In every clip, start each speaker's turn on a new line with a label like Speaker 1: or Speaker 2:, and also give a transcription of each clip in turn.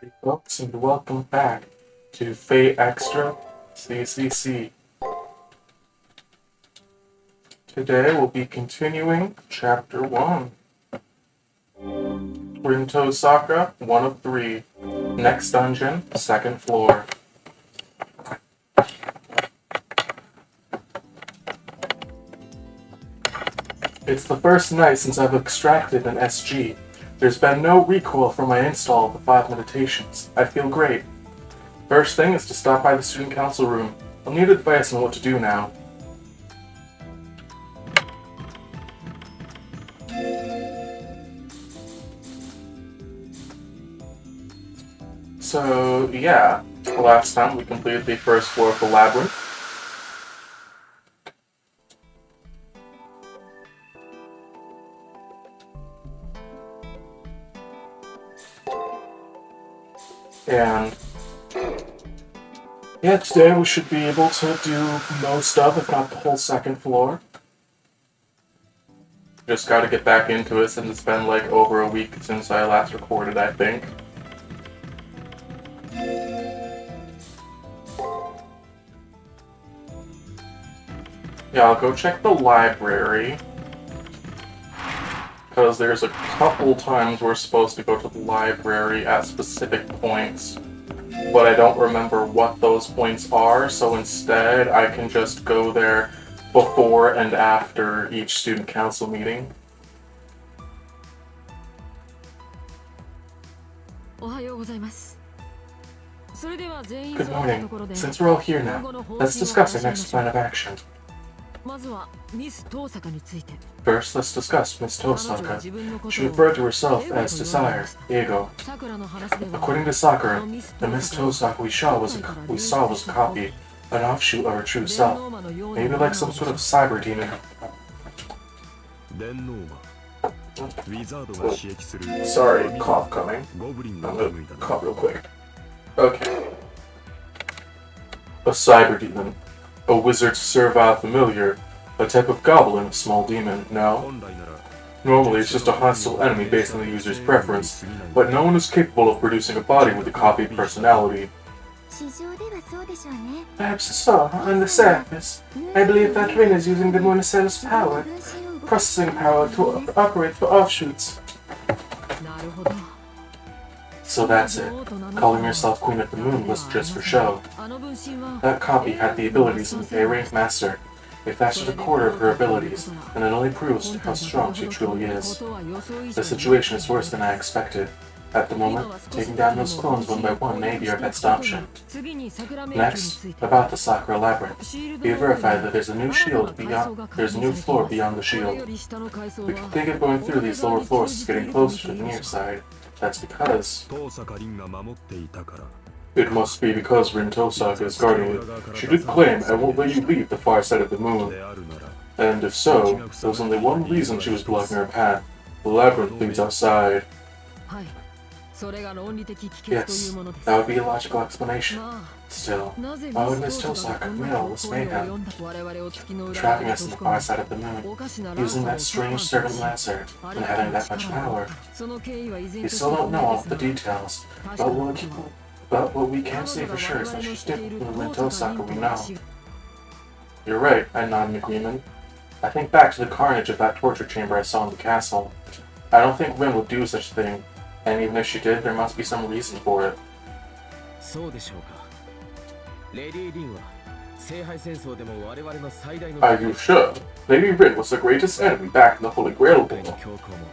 Speaker 1: Alrighty, folks, and welcome back to Fate Extra CCC. Today we'll be continuing Chapter 1. Rinto Saka, 1 of 3. Next dungeon, 2nd floor. It's the first night since I've extracted an SG. There's been no recoil from my install of the 5 meditations. I feel great. First thing is to stop by the student council room. I'll need advice on what to do now. So, yeah, last time we completed the first floor of the labyrinth. And yeah, today we should be able to do most of, if not the whole 2nd floor. Just gotta get back into it since it's been like over a week since I last recorded, I think. Yeah, I'll go check the library. Because there's a couple times we're supposed to go to the library at specific points, but I don't remember what those points are, so instead I can just go there before and after each student council meeting. Good morning. Since we're all here now, let's discuss our next plan of action. First, let's discuss Miss Tosaka. She referred to herself as Desire, Ego. According to Sakura, the Miss Tosaka we saw was a copy, an offshoot of her true self. Maybe like some sort of cyber demon. Sorry, cough coming. I'm gonna cough real quick. Okay. A cyber demon. A wizard's servile familiar. A type of goblin, small demon, no? Normally it's just a hostile enemy based on the user's preference, but no one is capable of producing a body with a copied personality. Perhaps so, on the surface. I believe that Rin is using the Monacel's power, processing power to operate for offshoots. So that's it. Calling yourself Queen of the Moon was just for show. That copy had the abilities of an A-rank master. If that's just a quarter of her abilities, then it only proves how strong she truly is. The situation is worse than I expected. At the moment, taking down those clones one by one may be our best option. Next, about the Sakura Labyrinth. We have verified that there's a new floor beyond the shield. We can think of going through these lower floors as getting closer to the near side. That's because... It must be because Rin Tosaka is guarding it. She did claim I won't let you leave the far side of the moon. And if so, there was only one reason she was blocking her path. The labyrinth leads outside. Yes, that would be a logical explanation. Still, why would Miss Tosaka commit all this mayhem? Trapping us on the far side of the moon, using that strange servant lancer, and having that much power. We still don't know all of the details, but what we can say for sure is that she's different from the Rin Tosaka we know. You're right, I nod in agreement. I think back to the carnage of that torture chamber I saw in the castle. I don't think Rin would do such a thing, and even if she did, there must be some reason for it. Are you sure? Lady Rin was the greatest enemy back in the Holy Grail War.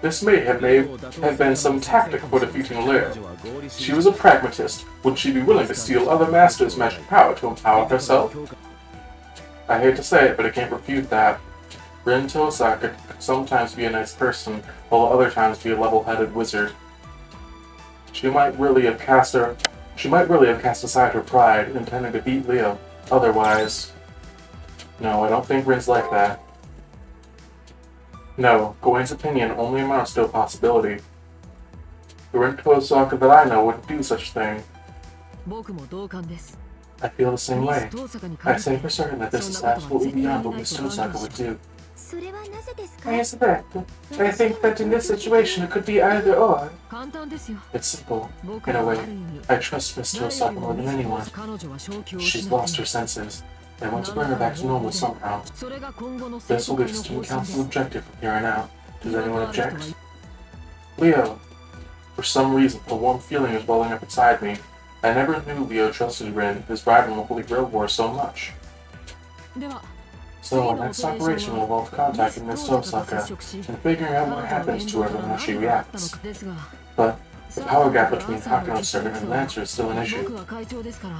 Speaker 1: This may have been some tactic for defeating Lair. She was a pragmatist. Would she be willing to steal other masters' magic power to empower herself? I hate to say it, but I can't refute that. Rin Tosaka could sometimes be a nice person, while other times be a level-headed wizard. She might really have cast aside her pride, intending to beat Leo. Otherwise... No, I don't think Rin's like that. No, Gawain's opinion only amounts to a possibility. The Rin Tosaka that I know wouldn't do such a thing. I feel the same way. I say for certain that this is absolutely beyond what Miss Tosaka would do. I suspect. I think that in this situation it could be either or. It's simple. In a way, I trust Miss Tosaka more than anyone. She's lost her senses. I want to bring her back to normal somehow. This will be the student council's objective from here on out. Does anyone object? Leo. For some reason, a warm feeling is welling up inside me. I never knew Leo trusted Rin, his rival in the Holy Grail War, so much. So our next operation will involve contacting Miss Tosaka and figuring out what happens to her and how she reacts. But the power gap between Hakuno's servant and Lancer is still an issue.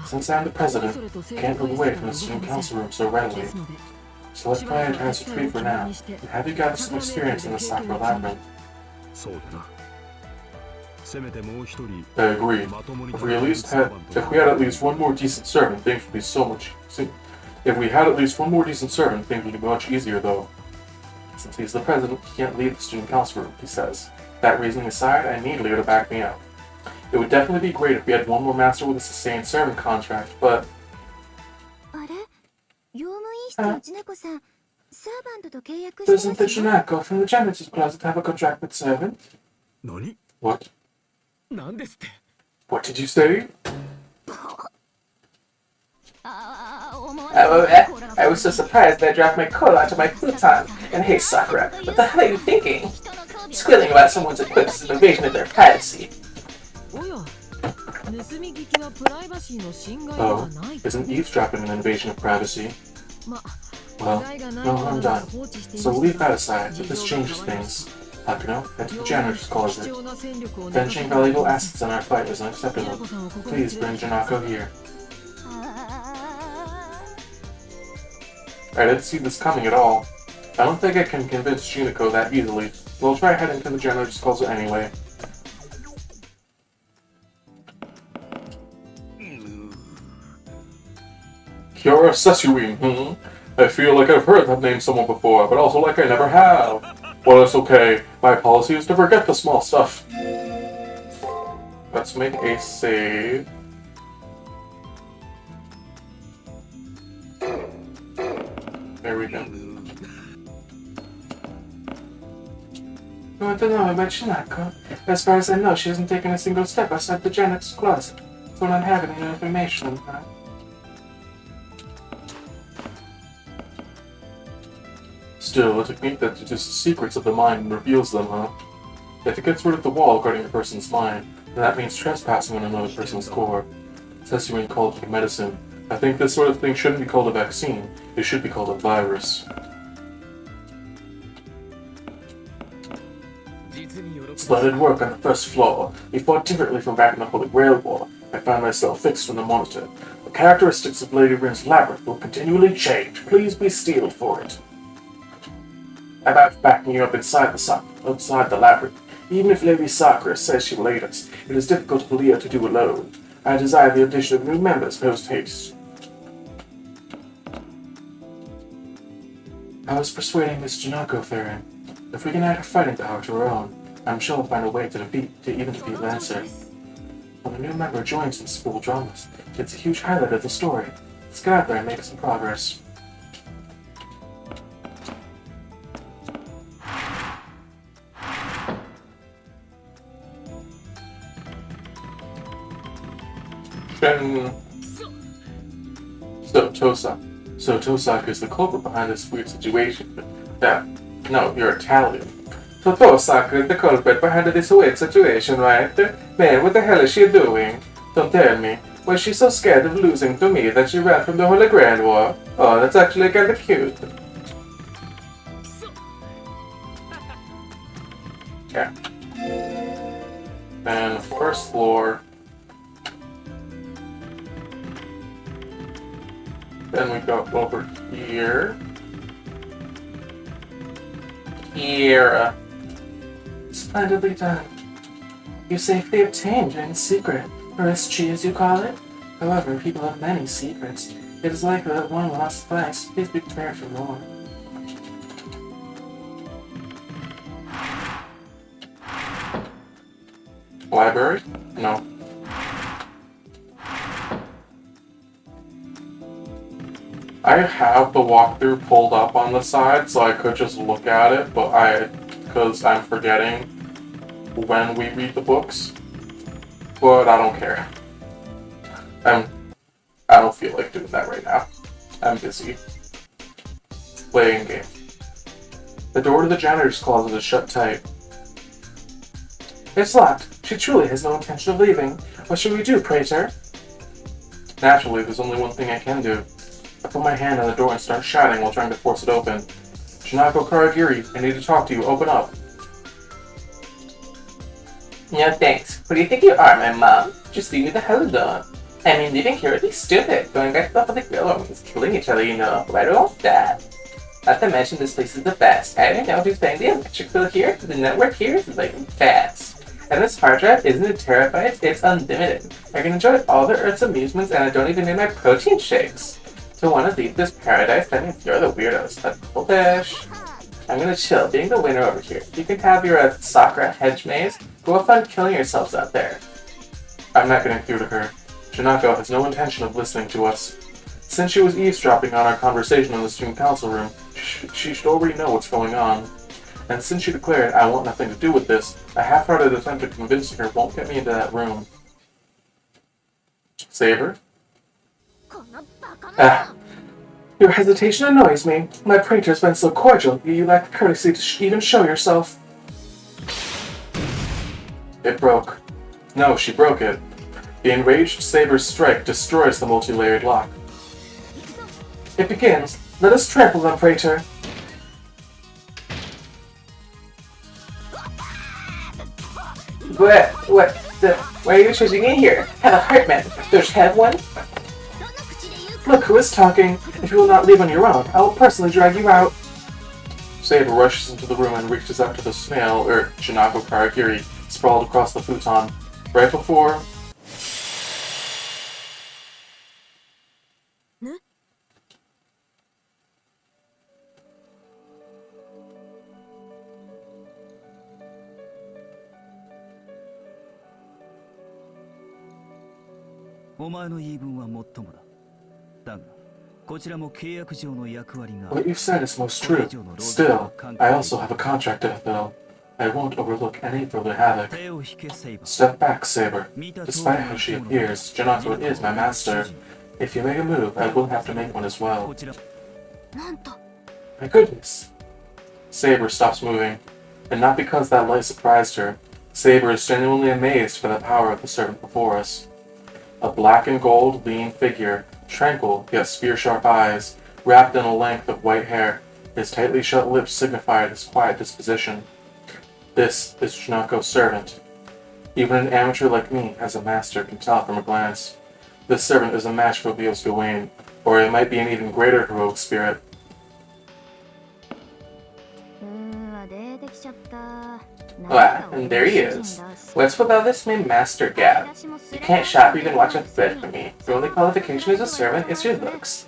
Speaker 1: Since I'm the president, I can't move away from the student council room so readily. So let's prioritize retreat for now, and have you gathered some experience in the Sakura labyrinth. I agree. If we had at least one more decent servant, things would be so much. If we had at least one more decent servant, things would be much easier, though. Since he's the president, he can't leave the student council room, he says. That reasoning aside, I need Leo to back me up. It would definitely be great if we had one more master with a sustained servant contract, but... Doesn't the Junako from the janitor's closet have a contract with servant? What? What did you say? I was so surprised that I dropped my coat onto my futon. And hey, Sakura, what the hell are you thinking? Squealing about someone's equipment is an invasion of their privacy. Oh, isn't eavesdropping an invasion of privacy? Well, no harm done. So we'll leave that aside, but this changes things. Hakuno, head to the janitor's closet. Benching valuable assets in our fight is unacceptable. Please bring Junako here. I didn't see this coming at all. I don't think I can convince Junako that easily. We'll try heading to the janitor's closet anyway. Kiora Sesuin, I feel like I've heard that name somewhere before, but also like I never have. Well, it's okay. My policy is to forget the small stuff. Let's make a save. There we go. I don't know about Shinako. As far as I know, she hasn't taken a single step outside the janitor's closet, so I don't have any information on that. Still, a technique that deduces the secrets of the mind and reveals them, huh? If it gets rid of the wall guarding a person's mind, then that means trespassing on another person's core. Sesuin called it medicine. I think this sort of thing shouldn't be called a vaccine. It should be called a virus. Splendid work on the first floor. We fought differently from back in the Holy Grail War. I found myself fixed on the monitor. The characteristics of Lady Rin's labyrinth will continually change. Please be steeled for it. About backing you up outside the labyrinth. Even if Lady Sakura says she will aid us, it is difficult for Leo to do alone. I desire the addition of new members post-haste. I was persuading Miss Junako Theron. If we can add her fighting power to her own, I'm sure we'll find a way to even defeat Lancer. When a new member joins in school dramas, it's a huge highlight of the story. Let's get out there and make some progress. So Tosaka is the culprit behind this weird situation. No, you're Italian. So Tosaka is the culprit behind this weird situation, right? Man, what the hell is she doing? Don't tell me. Was she so scared of losing to me that she ran from the Holy Grand War? Oh, that's actually kinda cute. Yeah. And first floor. Then we go over here. Here. Splendidly done. You safely obtained Rin's secret, or SG as you call it. However, people have many secrets. It is likely that one will not suffice. Please be prepared for more. Library? No. I have the walkthrough pulled up on the side, so I could just look at it, because I'm forgetting when we read the books. But I don't care. I don't feel like doing that right now. I'm busy. Playing game. The door to the janitor's closet is shut tight. It's locked. She truly has no intention of leaving. What should we do, pray sir? Naturally, there's only one thing I can do. I put my hand on the door and start shouting while trying to force it open. Shinako Karagiri, I need to talk to you. Open up. No thanks. Who do you think you are, my mom? Just leave me the hell alone. I mean, leaving here would be stupid. Going back to the public railroad means killing each other, you know. Why do all that? Not to mention, this place is the best. I don't know who's paying the electric bill here. The network here is lightning fast. And this hard drive isn't a terabyte, it's unlimited. I can enjoy all the Earth's amusements and I don't even need my protein shakes. To want to leave this paradise, that means you're the weirdos. That's bullish. I'm gonna chill, being the winner over here. You can have your Sakura hedge maze. Go have fun killing yourselves out there. I'm not getting through to her. Shinako has no intention of listening to us. Since she was eavesdropping on our conversation in the student council room, she should already know what's going on. And since she declared I want nothing to do with this, a half-hearted attempt at convincing her won't get me into that room. Saber? Your hesitation annoys me. My praetor's been so cordial, yet you lack the courtesy to even show yourself. It broke. No, she broke it. The enraged Saber's strike destroys the multi-layered lock. It begins. Let us trample them, praetor. Why are you charging in here? Have a heart, man. Don't you have one? Look who is talking. If you will not leave on your own, I will personally drag you out. Saber rushes into the room and reaches out to the snail, Shinako Karagiri, sprawled across the futon. Right before... What you've said is most true. Still, I also have a contract to fulfill. I won't overlook any further havoc. Step back, Saber. Despite how she appears, Janako is my master. If you make a move, I will have to make one as well. My goodness. Saber stops moving, and not because that light surprised her. Saber is genuinely amazed by the power of the servant before us. A black and gold, lean figure, tranquil yet spear-sharp eyes, wrapped in a length of white hair. His tightly shut lips signify his quiet disposition. This is Jinako's servant. Even an amateur like me, as a master, can tell from a glance. This servant is a match for Leo's Gawain, or it might be an even greater heroic spirit. And there he is. What's with all this, my master gab? You can't shop, you can watch a thread for me. Your only qualification as a servant is your looks.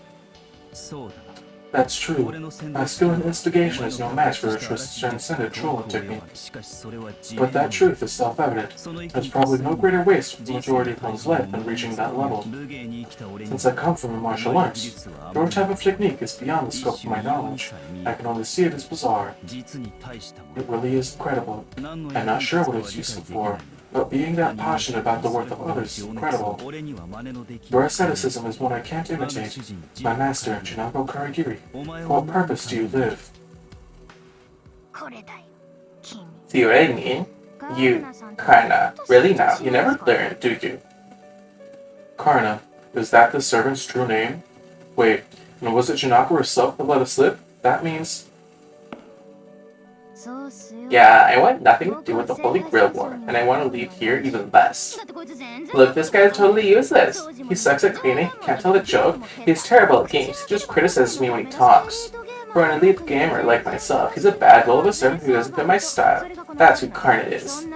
Speaker 1: That's true. My skill in instigation is no match for a transcendent trolling technique. But that truth is self-evident. There's probably no greater waste for the majority of one's life than reaching that level. Since I come from martial arts, your type of technique is beyond the scope of my knowledge. I can only see it as bizarre. It really is incredible. I'm not sure what it's useful for, but being that passionate about the worth of others is incredible. Your asceticism is one I can't imitate. My master, Shinako Karagiri, for what purpose do you live? See what I mean? You, Karna, really now, you never learn, do you? Karna, is that the servant's true name? Wait, and was it Shinako herself that let us slip? That means... Yeah, I want nothing to do with the Holy Grail War, and I want to leave here even less. Look, this guy's totally useless. He sucks at cleaning, can't tell a joke, he's terrible at games, he just criticizes me when he talks. For an elite gamer like myself, he's a bad little of a servant who doesn't fit my style. That's who Karna is.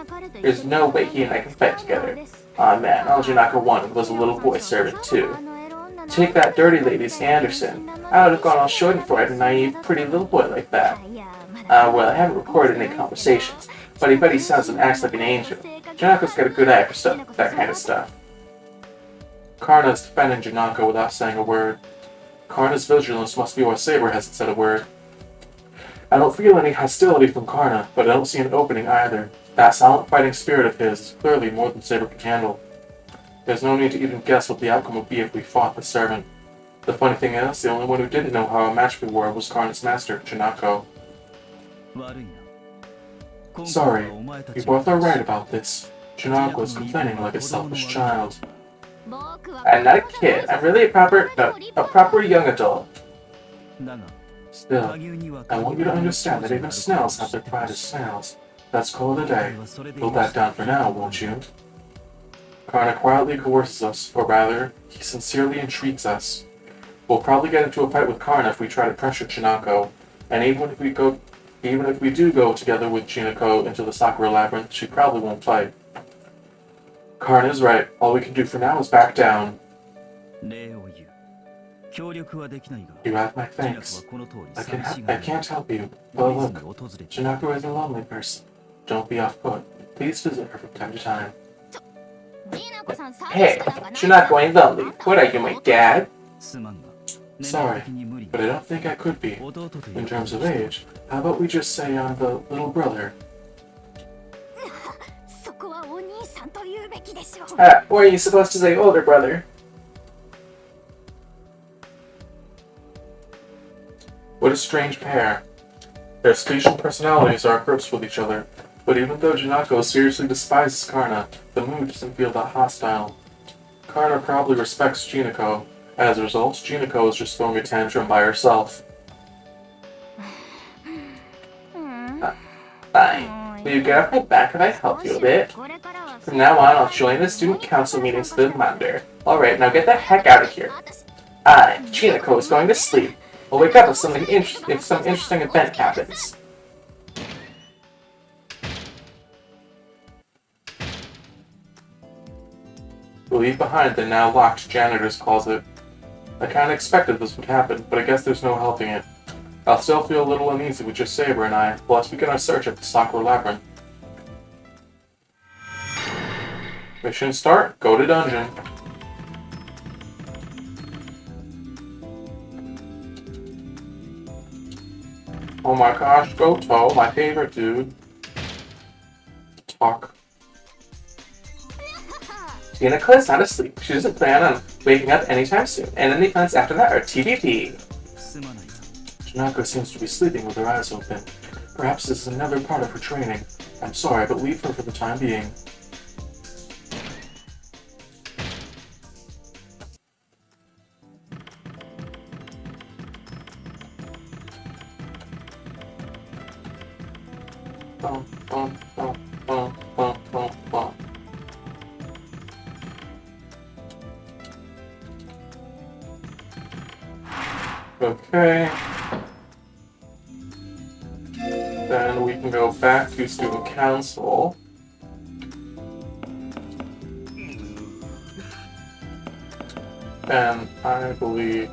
Speaker 1: There's no way he and I can fight together. Aw man, all Janaka wanted was a little boy servant too. Take that dirty lady's Anderson. I would have gone all shorty for it, a naive, pretty little boy like that. Well, I haven't recorded any conversations, but I bet he sounds and acts like an angel. Janako's got a good eye for that kind of stuff. Karna is defending Janako without saying a word. Karna's vigilance must be why Saber hasn't said a word. I don't feel any hostility from Karna, but I don't see an opening either. That silent fighting spirit of his is clearly more than Saber can handle. There's no need to even guess what the outcome would be if we fought the servant. The funny thing is, the only one who didn't know how a match we were was Karna's master, Chinako. Sorry, you both are right about this. Chinako is complaining like a selfish child. I'm not a kid. I'm really a proper young adult. Still, I want you to understand that even snails have their pride as snails. Let's call it a day. You'll back down for now, won't you? Karna quietly coerces us, or rather, he sincerely entreats us. We'll probably get into a fight with Karna if we try to pressure Chinako, and even if we do go together with Chinako into the Sakura labyrinth, she probably won't fight. Karna's right. All we can do for now is back down. You have my thanks. I can't help you. But look, Chinako is a lonely person. Don't be off put. Please visit her from time to time. Hey, Chinako ain't lonely. What are you, my dad? Sorry, but I don't think I could be. In terms of age, how about we just say I'm the little brother? Or are you supposed to say older brother? What a strange pair. Their station personalities are at grips with each other, but even though Chinako seriously despises Karna, the mood doesn't feel that hostile. Karna probably respects Chinako. As a result, Chinako is just throwing a tantrum by herself. Fine. Will you get off my back if I help you a bit? From now on, I'll join the student council meetings with the Monday. Alright, now get the heck out of here. Chinako is going to sleep. We'll wake up if some interesting event happens. We leave behind the now locked janitor's closet. I kinda expected this would happen, but I guess there's no helping it. I'll still feel a little uneasy with just Saber and I. Let's begin our search at the Sakura labyrinth. Mission start, go to dungeon. Oh my gosh, Goto, my favorite dude. Talk. Chinako is not asleep. She doesn't plan on waking up anytime soon, and any plans after that are TBD. Chinako seems to be sleeping with her eyes open. Perhaps this is another part of her training. I'm sorry, but leave her for the time being. Okay. Then we can go back to student council. And I believe...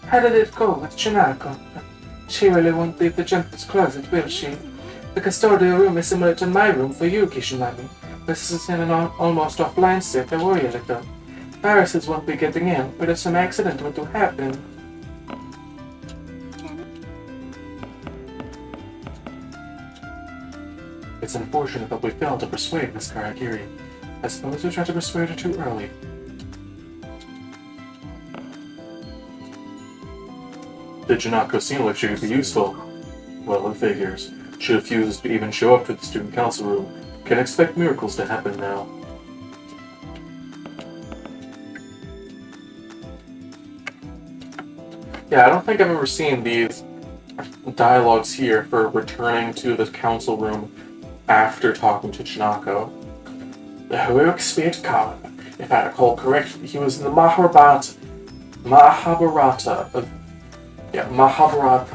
Speaker 1: How did it go with Chinako? She really won't leave the gentle's closet, will she? The custodial room is similar to my room for you, Kishinami. This is in an almost offline state, I worry a little. Viruses won't be getting in, but if some accident were to happen... It's unfortunate that we failed to persuade Miss Karagiri. I suppose we tried to persuade her too early. Did Chinako seem like she could be useful? Well, it figures. She refused to even show up to the student council room. Can expect miracles to happen now. Yeah, I don't think I've ever seen these dialogues here for returning to the council room after talking to Chinako. The heroic spirit Khan. If I recall correctly, he was in the Mahabharata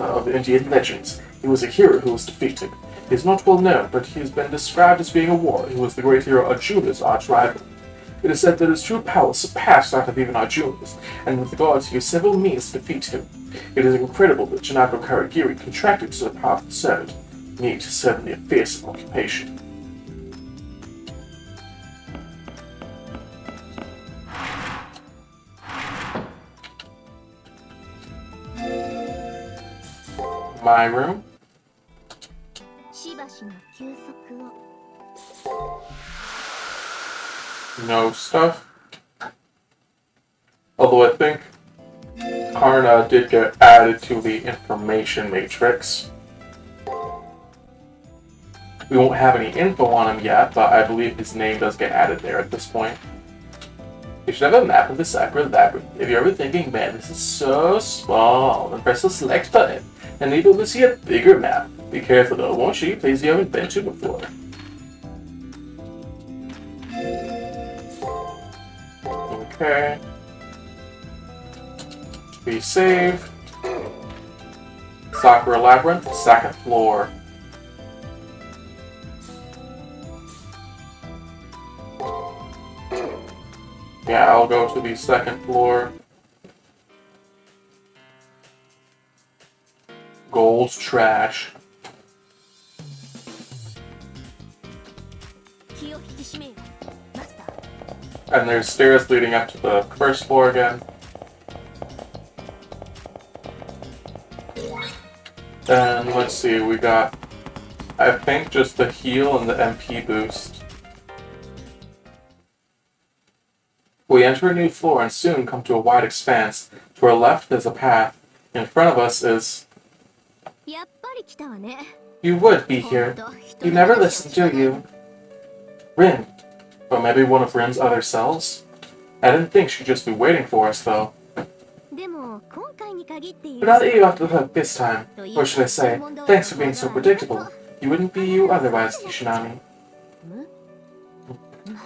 Speaker 1: of Indian legends. He was a hero who was defeated. He is not well known, but he has been described as being a warrior who was the great hero Arjuna's arch-rival. It is said that his true power surpassed that of even Arjuna's, and that the gods used several means to defeat him. It is incredible that Chinako Karagiri contracted to the powerful servant. Meat is certainly a fearsome occupation. my room. No stuff. Although I think Karna did get added to the information matrix. We won't have any info on him yet, but I believe his name does get added there at this point. You should have a map of the Sakura Labyrinth. If you're ever thinking, man, this is so small, then press the select button, and you'll be able to see a bigger map. Be careful though, won't you? Places you haven't been to before. Okay. We save. Sakura Labyrinth, second floor. Yeah, I'll go to the second floor. Gold trash. And there's stairs leading up to the first floor again. And let's see, we got, I think, just the heal and the MP boost. We enter a new floor and soon come to a wide expanse. To our left is a path. In front of us is... You would be here. You never listen, do you? Rin. Or maybe one of Rin's other selves? I didn't think she'd just be waiting for us, though. But I'll let you off the hook this time. Or should I say, thanks for being so predictable. You wouldn't be you otherwise, Kishinami.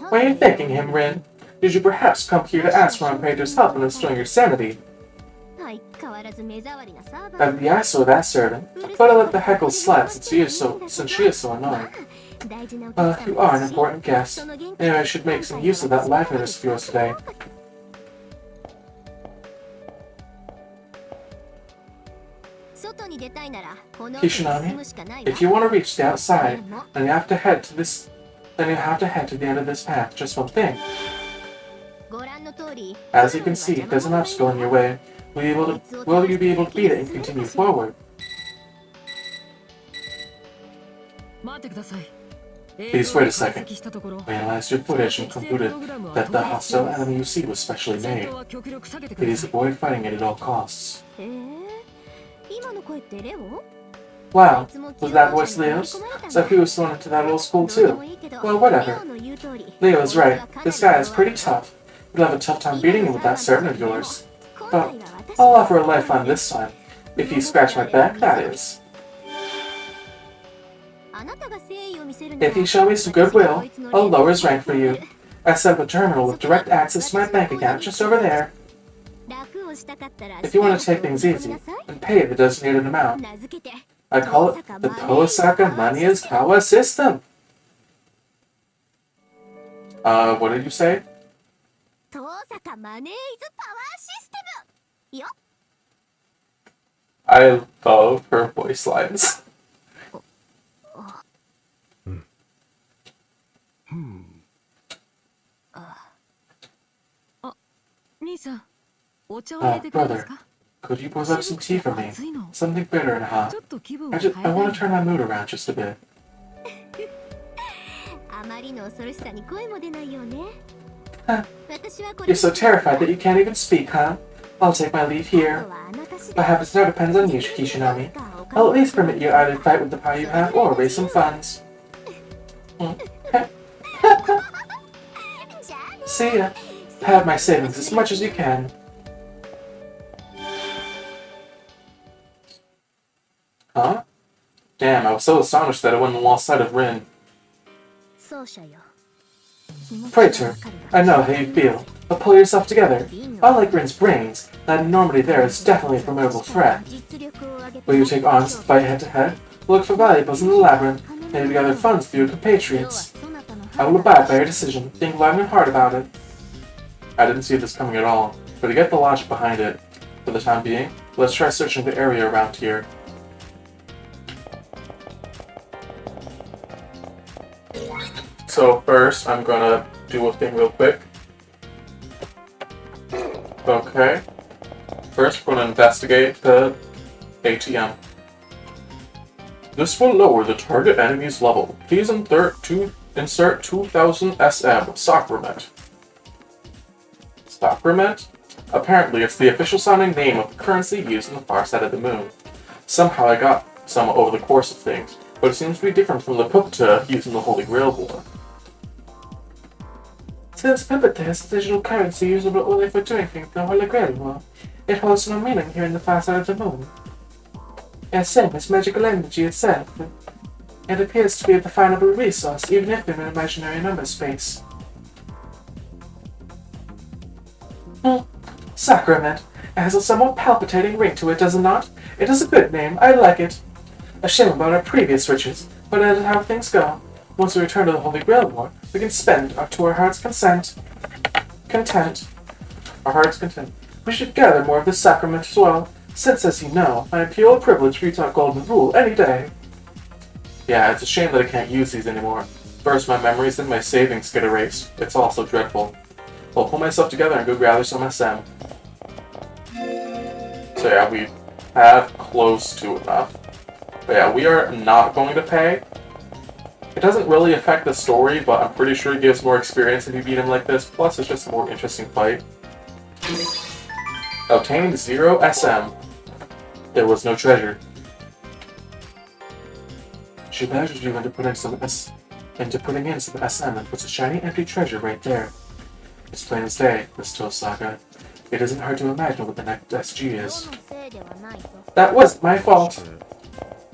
Speaker 1: Why are you thanking him, Rin? Did you perhaps come here to ask for Imperator's help in restoring your sanity? I saw that servant, but I let the heckle slide since she is so annoying. You are an important guest. Maybe I should make some use of that liveliness of yours today. Kishinami, if you want to reach the outside, then you have to head to the end of this path. Just one thing. As you can see, there's an obstacle in your way. Will you be able to beat it and continue forward? Please wait a second. I analyzed your footage and concluded that the hostile enemy you see was specially made. Please avoid fighting it at all costs. Wow, was that voice Leo's? So he was thrown into that old school too. Well, whatever. Leo is right. This guy is pretty tough. You'll have a tough time beating him with that servant of yours. But I'll offer a lifeline this time. If you scratch my back, that is. If you show me some goodwill, I'll lower his rank for you. I set up a terminal with direct access to my bank account just over there. If you want to take things easy, and pay the designated amount, I call it the Tosaka Money is Power System. What did you say? I love her voice lines. Brother, could you pour up some tea for me? Something bitter and hot. I want to turn my mood around just a bit. You're so terrified that you can't even speak, huh? I'll take my leave here. My happiness now depends on you, Kishinami. I'll at least permit you either fight with the power you have or raise some funds. See ya. Have my savings as much as you can. Huh? Damn, I was so astonished that I went and lost sight of Rin. Praetor, I know how you feel, but pull yourself together. Unlike Rin's brains, that enormity there is definitely a formidable threat. Will you take arms to fight head-to-head? Look for valuables in the labyrinth, maybe gather funds for your compatriots. I will abide by your decision. Think long and hard about it. I didn't see this coming at all, but to get the logic behind it, for the time being, let's try searching the area around here. So first, I'm gonna do a thing real quick. Okay. First, we're gonna investigate the ATM. This will lower the target enemy's level. Please insert 2000 SM Sacrament. Sacrament? Apparently, it's the official sounding name of the currency used on the far side of the moon. Somehow I got some over the course of things, but it seems to be different from the Pupta used in the Holy Grail War. Since Pupta is the digital currency usable only for doing things in the Holy Grail War, it holds no meaning here in the far side of the moon. SM is magical energy itself. It appears to be a definable resource, even if in an imaginary number space. Sacrament. It has a somewhat palpitating ring to it, does it not? It is a good name. I like it. A shame about our previous riches, but that is how things go. Once we return to the Holy Grail War, we can spend up to our heart's content. Our heart's content. We should gather more of this sacrament as well, since, as you know, I am pure privilege for you to talk Golden Rule any day. Yeah, it's a shame that I can't use these anymore. First, my memories and my savings get erased. It's all so dreadful. I'll pull myself together and go gather some SM. So yeah, we have close to enough. But yeah, we are not going to pay. It doesn't really affect the story, but I'm pretty sure it gives more experience if you beat him like this. Plus, it's just a more interesting fight. Obtained 0 SM. There was no treasure. She badgered you into putting in some SM and puts a shiny empty treasure right there. It's plain as day, Miss Tosaka. It isn't hard to imagine what the next SG is. That wasn't my fault!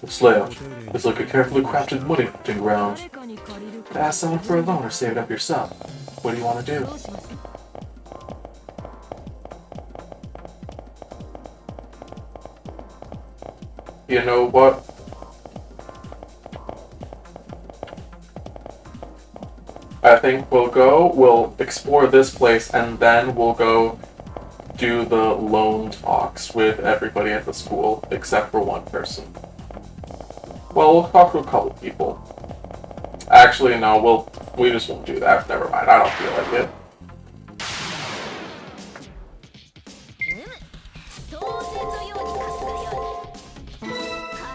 Speaker 1: This layout is like a carefully crafted mudding ground. To ask someone for a loan or save it up yourself. What do you want to do? You know what? I think we'll explore this place, and then we'll go do the loan talks with everybody at the school, except for one person. Well, we'll talk to a couple people. Actually, no, we just won't do that. Never mind, I don't feel like it.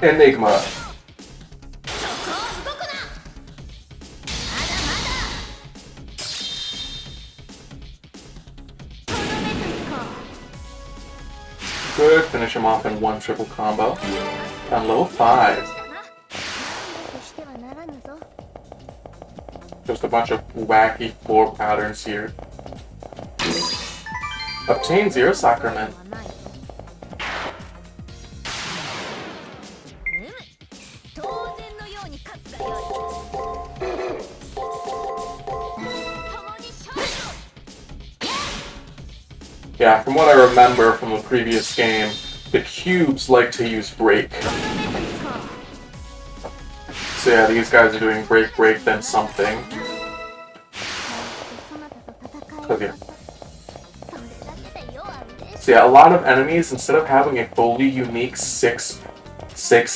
Speaker 1: Enigma. Good, finish him off in one triple combo. On level 5. Just a bunch of wacky floor patterns here. Obtain 0 Sacrament. Yeah, from what I remember from the previous game, the cubes like to use break. So yeah, these guys are doing break, break, then something. Okay. So yeah, a lot of enemies, instead of having a fully unique 6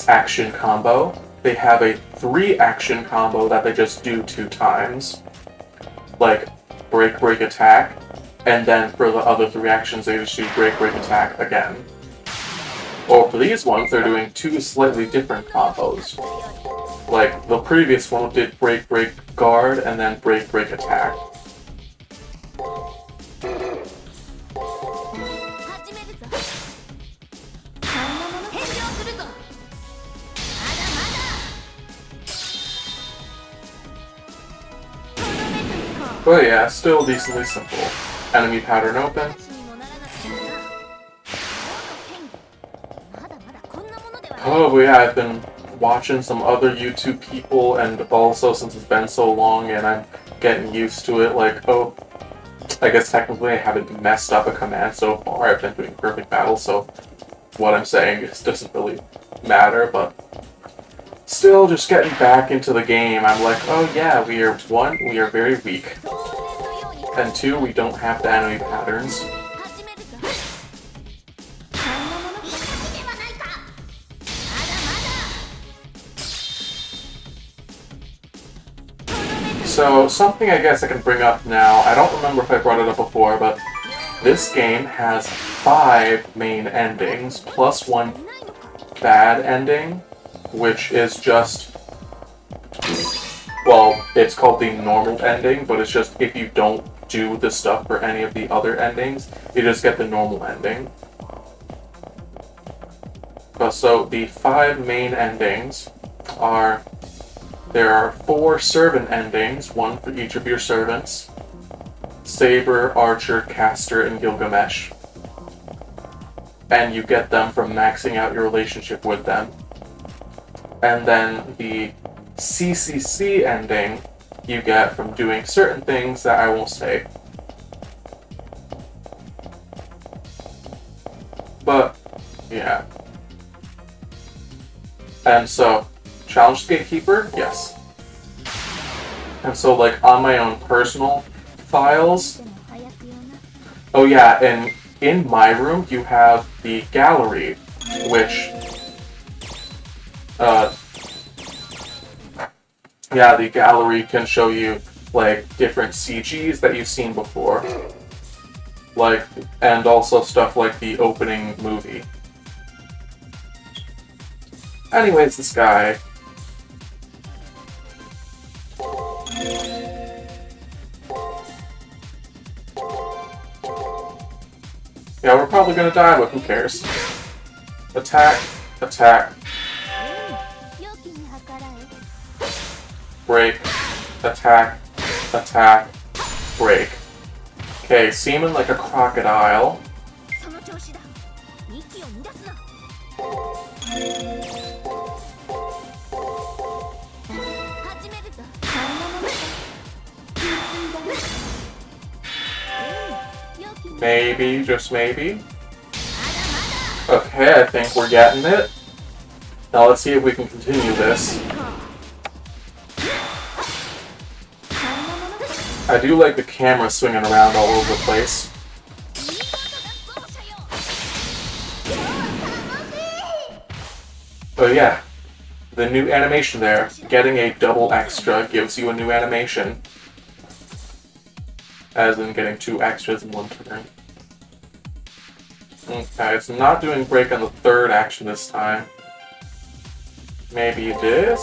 Speaker 1: action combo, they have a 3 action combo that they just do 2 times. Like, break, break, attack. And then for the other 3 actions, they just do break, break, attack again. Or for these ones, they're doing 2 slightly different combos. Like, the previous one did break, break, guard, and then break, break, attack. But yeah, still decently simple. Enemy pattern open. Oh, but yeah, I've been watching some other YouTube people, and also since it's been so long and I'm getting used to it, like, oh, I guess technically I haven't messed up a command so far. I've been doing perfect battle, so what I'm saying just doesn't really matter, but still just getting back into the game, I'm like, oh yeah, we are very weak. And 2, we don't have the enemy patterns. So, something I guess I can bring up now, I don't remember if I brought it up before, but this game has 5 main endings, plus 1 bad ending. which is just, well, it's called the normal ending, but it's just if you don't do the stuff for any of the other endings, you just get the normal ending. So the 5 main endings are, there are 4 servant endings, 1 for each of your servants: Saber, Archer, Caster, and Gilgamesh. And you get them from maxing out your relationship with them. And then the CCC ending you get from doing certain things that I won't say. But, yeah. And so, challenge the gatekeeper? Yes. And so, like, on my own personal files... Oh yeah, and in my room, you have the gallery, which... yeah, the gallery can show you, like, different CGs that you've seen before. Like, and also stuff like the opening movie. Anyways, this guy. Yeah, we're probably gonna die, but who cares? Attack, attack. Break, attack, attack, break. Okay, seeming like a crocodile. Maybe, just maybe. Okay, I think we're getting it. Now let's see if we can continue this. I do like the camera swinging around all over the place. Oh yeah, the new animation there. Getting a double extra gives you a new animation. As in getting 2 extras in 1 turn. Okay, it's not doing break on the 3rd action this time. Maybe this?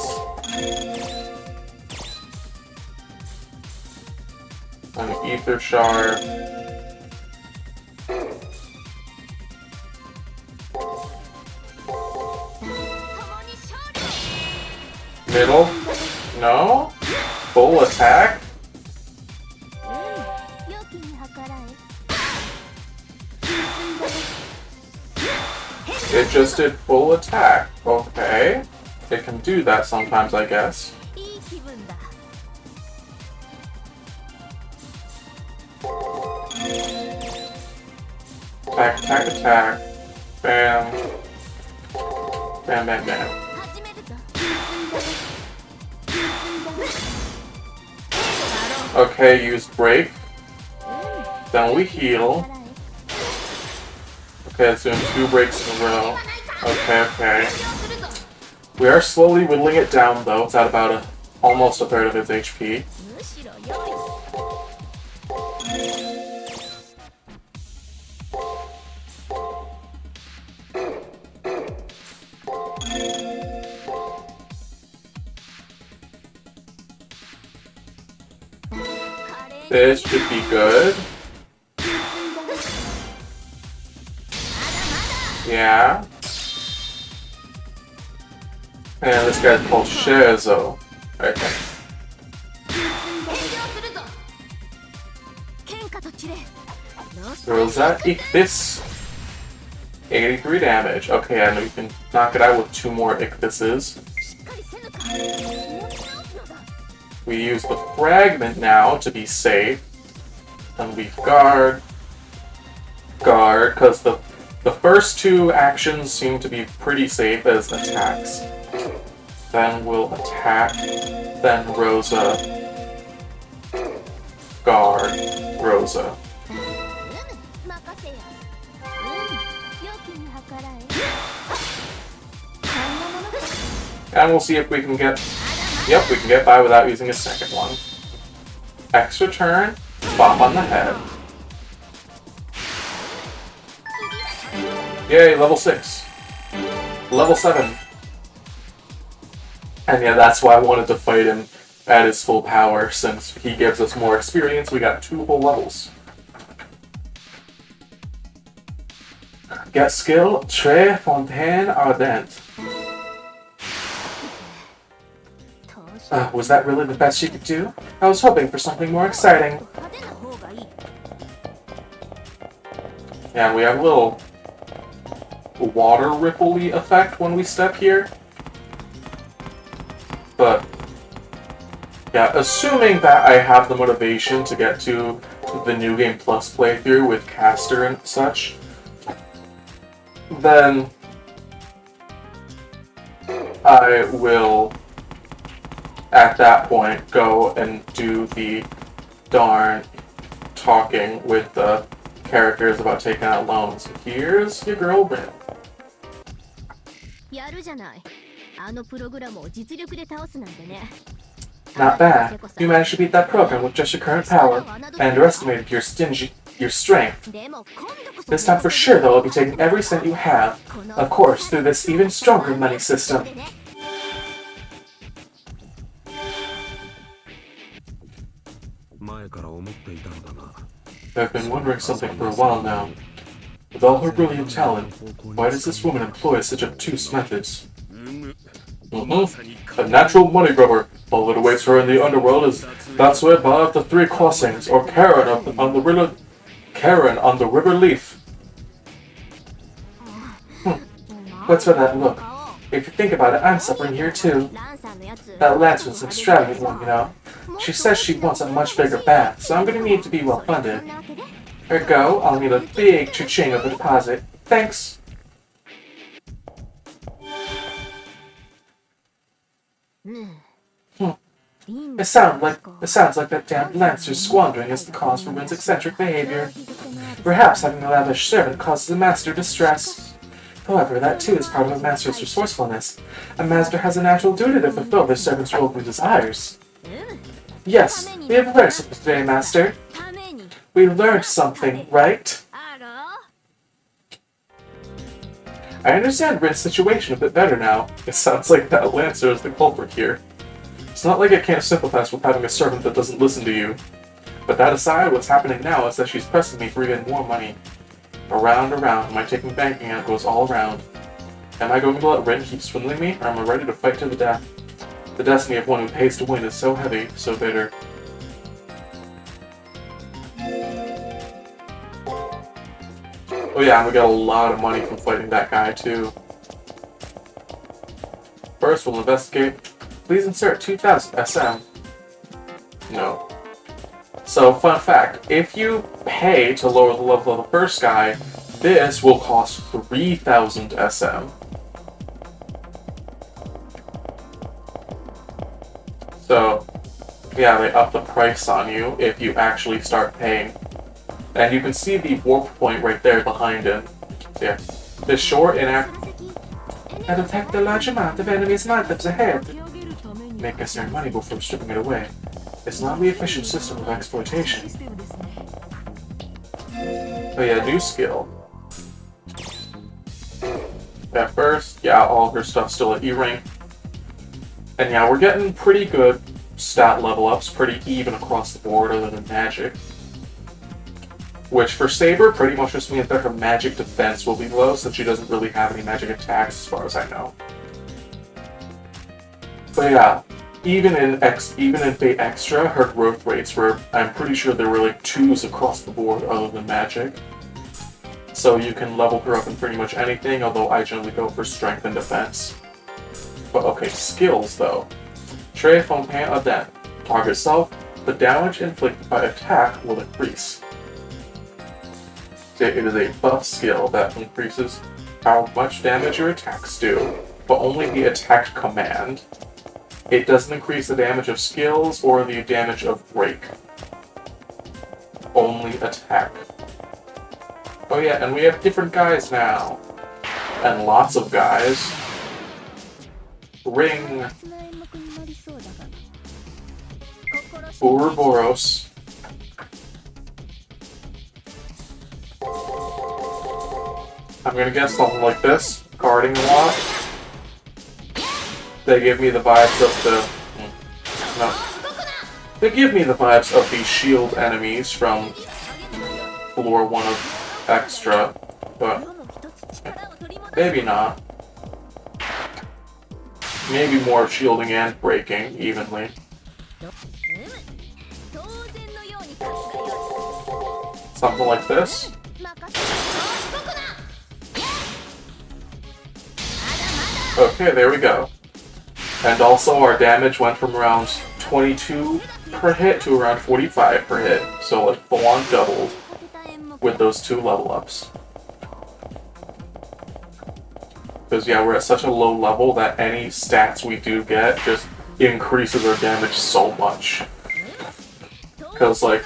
Speaker 1: An ether shard. Middle? No? Full attack? It just did full attack. Okay. It can do that sometimes, I guess. Attack, attack, attack. Bam. Bam, bam, bam. Okay, use break. Then we heal. Okay, it's doing 2 breaks in a row. Okay, okay. We are slowly whittling it down, though. It's at about almost a third of its HP. This should be good. Yeah. And this guy's called Shezo. Okay. Rosette, eat this. 83 damage. Okay, I know you can knock it out with 2 more Ichthys's. We use the fragment now to be safe. And we guard. Guard, because the first 2 actions seem to be pretty safe as attacks. Then we'll attack. Then Rosa. Guard. Rosa. And we'll see if we can get... Yep, we can get by without using a second one. Extra turn, bop on the head. Yay, level 6. Level 7. And yeah, that's why I wanted to fight him at his full power, since he gives us more experience. We got 2 whole levels. Get skill, Tre Fontaine Ardent. Was that really the best she could do? I was hoping for something more exciting. Yeah, we have a little water ripple-y effect when we step here. But, yeah, assuming that I have the motivation to get to the New Game Plus playthrough with Caster and such, then I will, at that point, go and do the darn talking with the characters about taking out loans. Here's your girl, Rin. Not bad. You managed to beat that program with just your current power. I underestimated your strength. This time for sure, though, I'll be taking every cent you have. Of course, through this even stronger money system. I've been wondering something for a while now. With all her brilliant talent, why does this woman employ such obtuse methods? A natural money grubber. All that awaits her in the underworld is that's way above the 3 crossings, or Karen on the river Leaf. What's with that look? If you think about it, I'm suffering here too. That Lancer's an extravagant one, you know. She says she wants a much bigger bath, so I'm gonna need to be well funded. Ergo, I'll need a big cha-ching of a deposit. Thanks. It sounds like that damned Lancer's squandering is the cause for Rin's eccentric behavior. Perhaps having a lavish servant causes the master distress. However, that too is part of a master's resourcefulness. A master has a natural duty to fulfill their servant's worldly desires. Yes, we have learned something today, Master. We learned something, right? I understand Rin's situation a bit better now. It sounds like that Lancer is the culprit here. It's not like I can't sympathize with having a servant that doesn't listen to you. But that aside, what's happening now is that she's pressing me for even more money. Around, my taking banking out goes all around. Am I going to let Rin keep swindling me, or am I ready to fight to the death? The destiny of one who pays to win is so heavy, so bitter. Oh yeah, and we got a lot of money from fighting that guy too. First, we'll investigate. Please insert 2,000 SM. No. So, fun fact, if you pay to lower the level of the first guy, this will cost 3,000 SM. So, yeah, they up the price on you if you actually start paying. And you can see the warp point right there behind him. So yeah, the short and I detect a large amount of enemies' mantips ahead. Make us earn money before stripping it away. It's not the efficient system of exploitation. Oh yeah, new skill. At first, yeah, all of her stuff's still at E-rank. And yeah, we're getting pretty good stat level ups, pretty even across the board other than magic. Which for Saber pretty much just means that her magic defense will be low since she doesn't really have any magic attacks as far as I know. But yeah, even in Fate Extra, her growth rates were, I'm pretty sure they were like 2s across the board other than magic. So you can level her up in pretty much anything, although I generally go for strength and defense. But okay, skills though. Tre Fontaine Aden. Target self, the damage inflicted by attack will increase. It is a buff skill that increases how much damage your attacks do, but only the attack command. It doesn't increase the damage of skills or the damage of break. Only attack. Oh yeah, and we have different guys now. And lots of guys. Ring. Ouroboros. I'm gonna guess something like this. Guarding a lot. They give me the vibes of the... No. They give me the vibes of the shield enemies from floor 1 of Extra, but maybe not. Maybe more shielding and breaking evenly. Something like this. Okay, there we go. And also our damage went from around 22 per hit to around 45 per hit. So like full on doubled with those 2 level ups. Because yeah, we're at such a low level that any stats we do get just increases our damage so much. Because like,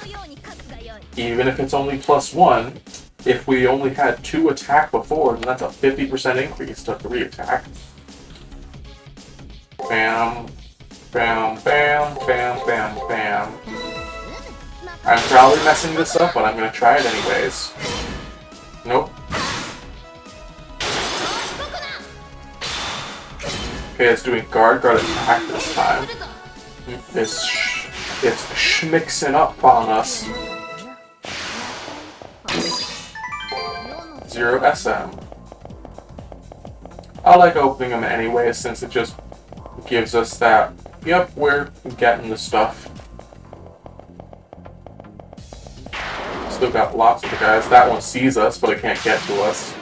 Speaker 1: even if it's only +1, if we only had 2 attack before, then that's a 50% increase to 3 attack. Bam, bam, bam, bam, bam, bam. I'm probably messing this up, but I'm gonna try it anyways. Nope. Okay, it's doing guard attack this time. It's schmixing up on us. 0 SM. I like opening them anyways, since it just gives us that, yep, we're getting the stuff. Still got lots of the guys. That one sees us, but it can't get to us.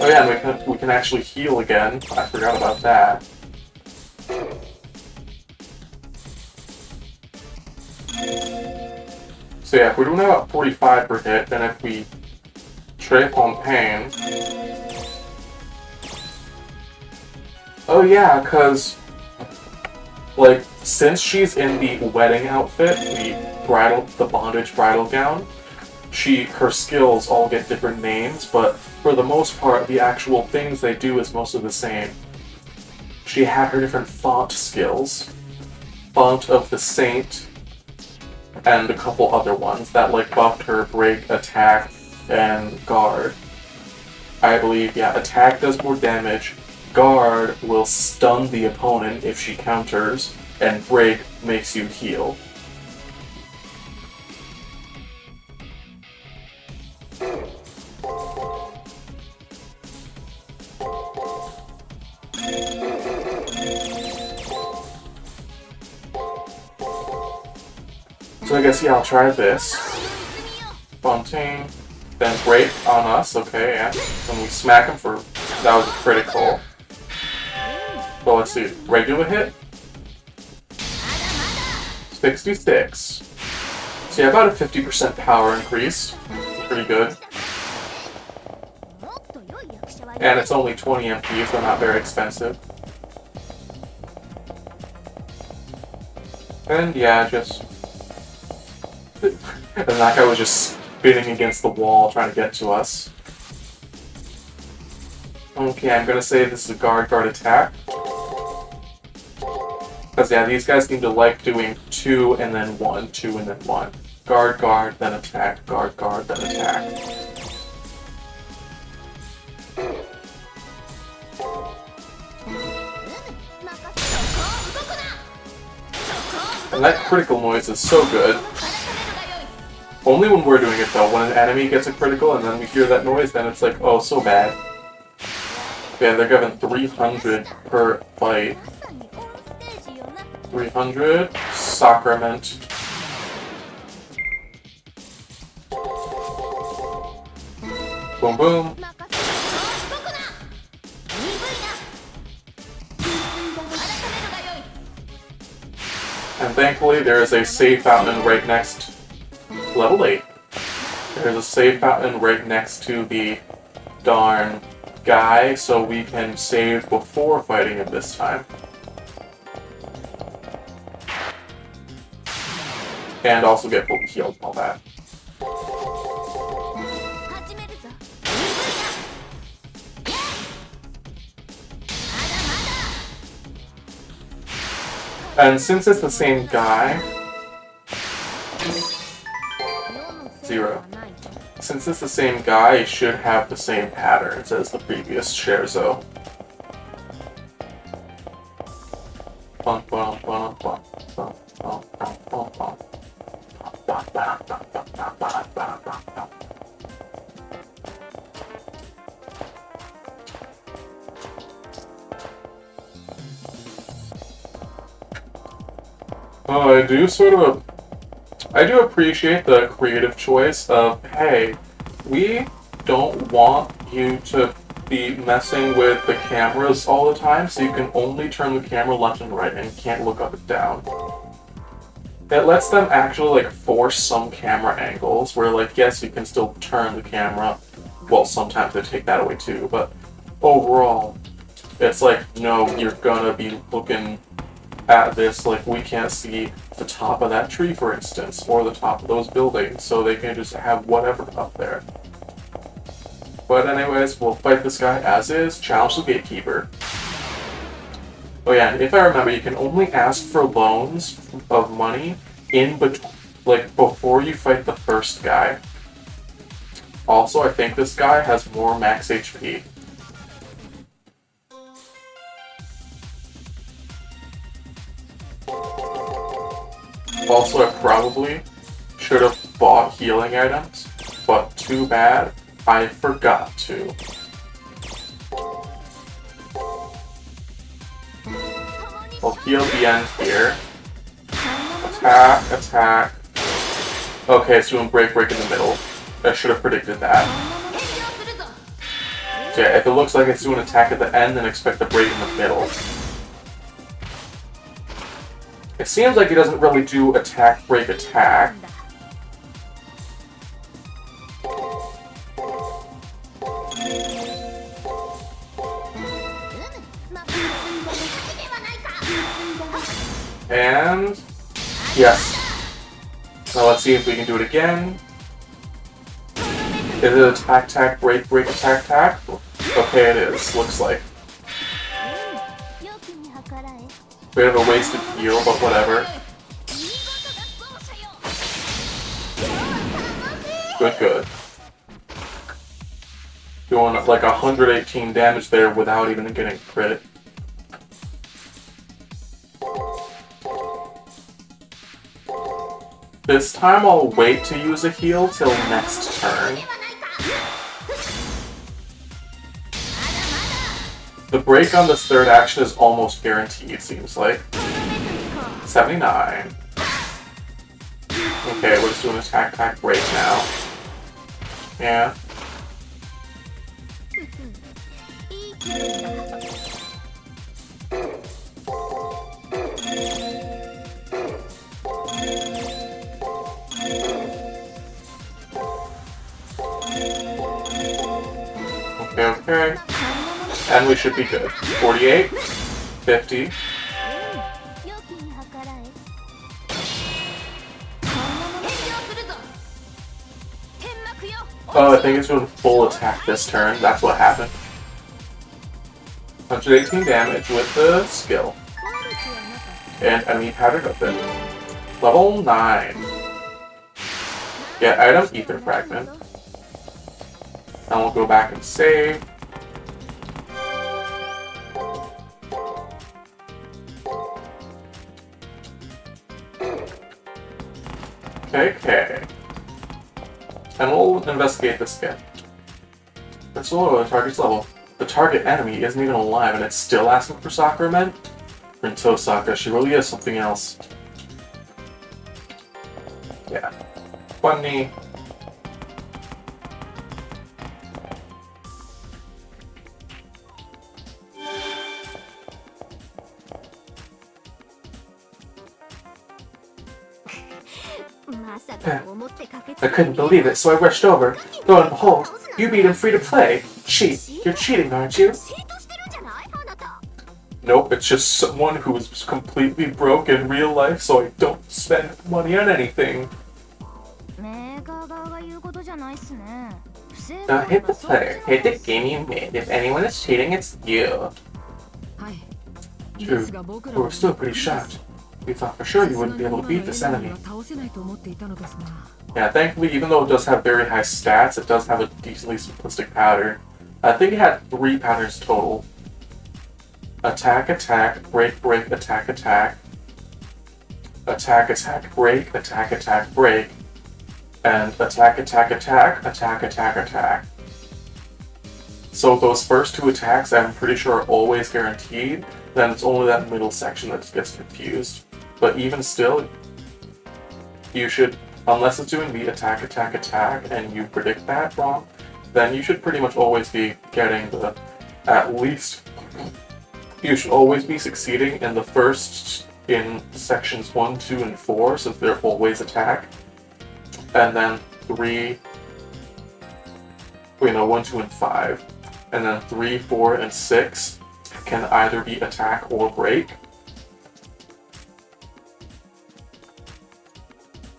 Speaker 1: Oh yeah, and we can actually heal again. I forgot about that. So yeah, if we're doing about 45 per hit, then if we trip on pain... Oh yeah, because, like, since she's in the wedding outfit, the bondage bridal gown, her skills all get different names, but for the most part, the actual things they do is mostly the same. She had her different font skills. Font of the Saint, and a couple other ones that, like, buffed her break, attack, and guard. I believe, yeah, attack does more damage, guard will stun the opponent if she counters, and break makes you heal. So I guess, yeah, I'll try this. Bunting, then break on us, okay, yeah. Then we smack him for, that was a critical. Well, let's see, regular hit? 66. So yeah, about a 50% power increase. Pretty good. And it's only 20 MP, so not very expensive. And yeah, just... and that guy was just spinning against the wall trying to get to us. Okay, I'm gonna say this is a guard attack. Because yeah, these guys seem to like doing 2 and then 1, 2 and then 1. Guard, then attack, guard, then attack. And that critical noise is so good. Only when we're doing it though. When an enemy gets a critical and then we hear that noise, then it's like, oh, so bad. Yeah, they're given 300 per fight. 300. Sacrament. Boom, boom. And thankfully, there is a save fountain right next. Level 8. There's a save fountain right next to the darn guy, so we can save before fighting him this time. And also get fully healed and all that. And since it's the same guy... 0. Since it's the same guy, it should have the same patterns as the previous Scherzo. I do appreciate the creative choice of, hey, we don't want you to be messing with the cameras all the time, so you can only turn the camera left and right and can't look up and down. It lets them actually, like, force some camera angles where, like, yes, you can still turn the camera. Well, sometimes they take that away too, but overall, it's like, no, you're gonna be looking at this, like, we can't see the top of that tree, for instance, or the top of those buildings, so they can just have whatever up there. But anyways, we'll fight this guy as is, challenge the gatekeeper. Oh yeah, and if I remember, you can only ask for loans of money before you fight the first guy. Also, I think this guy has more max HP. Also, I probably should have bought healing items, but too bad, I forgot to. I'll heal the end here. Attack, attack. Okay, it's doing break in the middle. I should have predicted that. Okay, if it looks like it's doing attack at the end, then expect a break in the middle. It seems like he doesn't really do attack, break, attack. And yes. Now let's see if we can do it again. Is it attack, attack, break, break, attack, attack? Okay, it is. Looks like. Bit of a wasted heal, but whatever. Good. Doing like 118 damage there without even getting crit. This time I'll wait to use a heal till next turn. The break on this third action is almost guaranteed, seems like. 79. Okay, we're just doing attack, attack, break now. Yeah. Okay. And we should be good. 48, 50. Oh, I think it's doing full attack this turn. That's what happened. 118 damage with the skill. And enemy powdered open. Level 9. Get item ether fragment. And we'll go back and save. Okay. And we'll investigate this again. Let's lower the target's level. The target enemy isn't even alive and it's still asking for Sakura men? Rinto Sakura, she really is something else. Yeah. Funny. I couldn't believe it, so I rushed over. Lo and behold, you beat him free to play. Cheat. You're cheating, aren't you? Nope, it's just someone who is completely broke in real life, so I don't spend money on anything. Hit the player. Hit the game you made. If anyone is cheating, it's you. True, but we're still pretty shocked. We thought for sure you wouldn't be able to beat this enemy. Yeah, thankfully, even though it does have very high stats, it does have a decently simplistic pattern. I think it had 3 patterns total. Attack, attack, break, break, attack, attack. Attack, attack, break, attack, attack, break. and attack, attack, attack, attack, attack, attack. So those first two attacks, I'm pretty sure are always guaranteed. Then it's only that middle section that gets confused. But even still, you should, unless it's doing the attack, attack, attack, and you predict that wrong, then you should pretty much always be getting the, at least, you should always be succeeding in the first, in sections 1, 2, and 4, since they're always attack. And then 1, 2, and 5. And then 3, 4, and 6 can either be attack or break.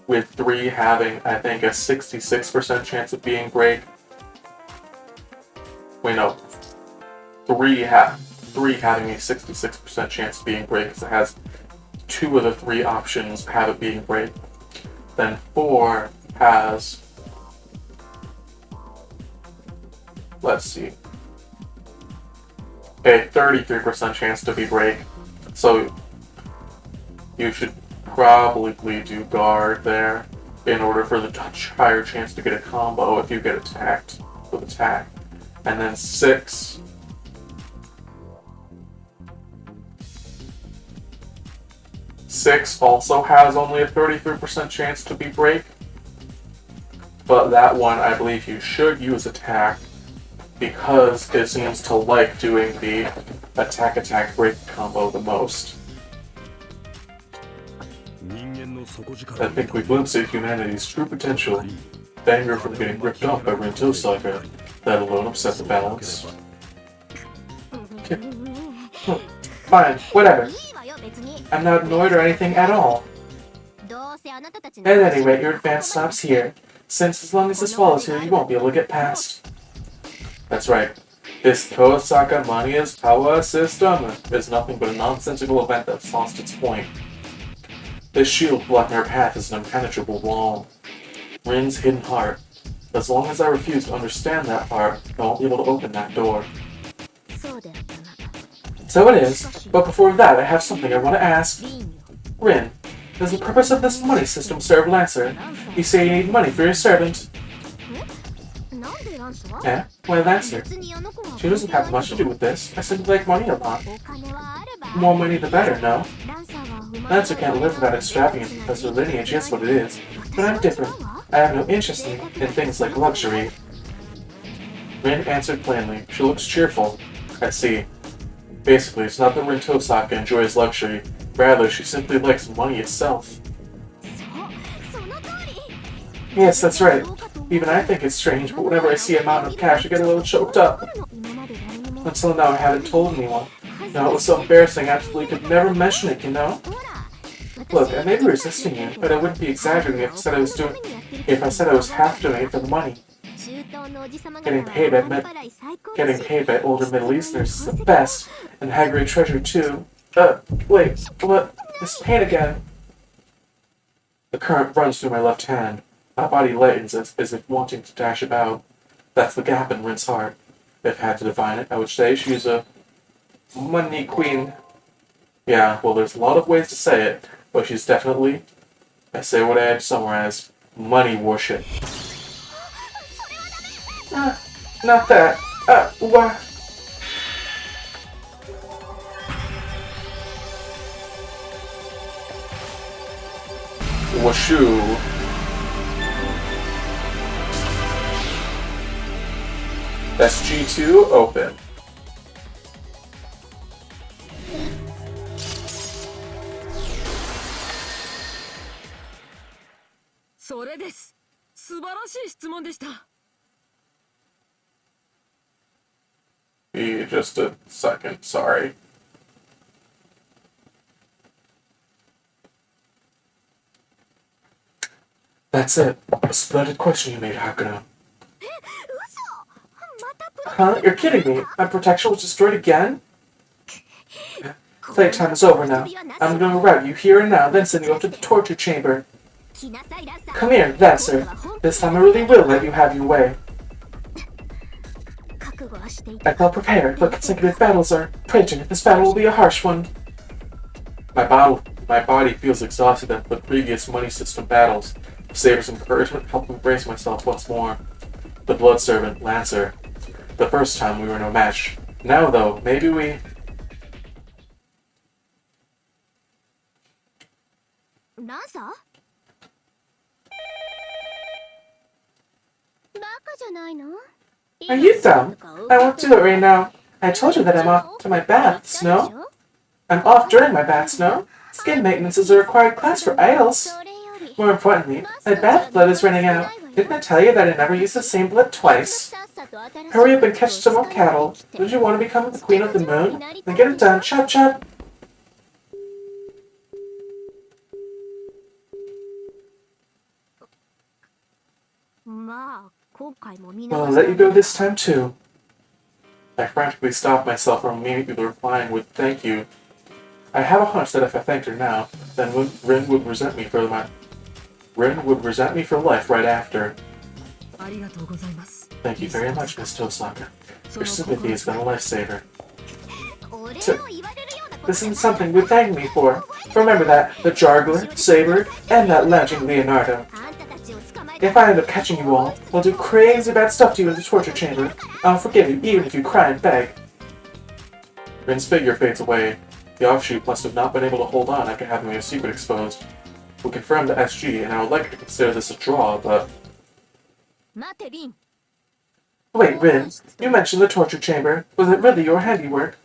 Speaker 1: With 3 having, I think, a 66% chance of being break. 3 having a 66% chance of being break, because it has 2 of the 3 options have it being break. Then 4 has, let's see, a 33% chance to be break. So you should probably do guard there in order for the higher chance to get a combo if you get attacked with attack. And then 6 also has only a 33% chance to be break, but that one I believe you should use attack because it seems to like doing the attack attack break combo the most. I think we glimpsed at humanity's true potential. Anger from getting ripped off by Rinto Saga. That alone upset the balance. Fine, whatever. I'm not annoyed or anything at all. At any rate, your advance stops here, since as long as this follows here, you won't be able to get past. That's right. This Kosaka Mania's power system is nothing but a nonsensical event that's lost its point. This shield blocking our path is an impenetrable wall. Rin's hidden heart. As long as I refuse to understand that part, I won't be able to open that door. So it is, but before that I have something I want to ask. Rin, does the purpose of this money system serve Lancer? You say you need money for your servant. Yeah, why Lancer? She doesn't have much to do with this. I simply like money a lot. More money the better, no? Lancer can't live without extravagance because her lineage is what it is. But I'm different. I have no interest in things like luxury. Rin answered plainly. She looks cheerful. I see. Basically, it's not that Rin Tosaka enjoys luxury. Rather, she simply likes money itself. Yes, that's right. Even I think it's strange, but whenever I see a mountain of cash, I get a little choked up. Until now, I haven't told anyone. No, it was so embarrassing, I absolutely could never mention it, you know? Look, I may be resisting you, but I wouldn't be exaggerating if I said I was half doing it for the money. Getting paid by older Middle Easterners is the best, and high grade treasure too. Wait, what? This pain again. The current runs through my left hand. My body lightens as if wanting to dash about. That's the gap in Rin's heart. If I had to define it, I would say she's a money queen. Yeah, well, there's a lot of ways to say it, but she's definitely, I say what I had somewhere as, money worship. Not that. What? Washoo. That's G2 open. Just a second, sorry. That's it. A splendid question you made, Hakuno. Huh? You're kidding me. My protection was destroyed again? Playtime is over now. I'm going to route you here and now, then send you up to the torture chamber. Come here, Lancer. This time I really will let you have your way. I felt prepared, but consecutive battles are approaching. This battle will be a harsh one. My body feels exhausted after the previous money system battles. Saber's encouragement helped me brace myself once more. The blood servant, Lancer. The first time we were no match. Now, though, maybe we...
Speaker 2: Lancer?
Speaker 1: Are you dumb? I won't do it right now. I told you that I'm off to my bath, Snow. I'm off during my bath, Snow. Skin maintenance is a required class for idols. More importantly, my bath blood is running out. Didn't I tell you that I never use the same blood twice? Hurry up and catch some more cattle. Don't you want to become the queen of the moon? Then get it done, chop chop. Well, I'll let you go this time too. I frantically stopped myself from immediately replying with thank you. I have a hunch that if I thanked her now, then Rin would resent me for life right after. Thank you very much, Miss Tosaka. Your sympathy has been a lifesaver. This isn't something you thank me for. Remember that, the Jargler, Saber, and that lounging Leonardo. If I end up catching you all, I'll do crazy bad stuff to you in the torture chamber. I'll forgive you even if you cry and beg. Rin's figure fades away. The offshoot must have not been able to hold on after having their secret exposed. We confirmed the SG, and I would like to consider this a draw, but... Wait, Rin, you mentioned the torture chamber. Was it really your handiwork?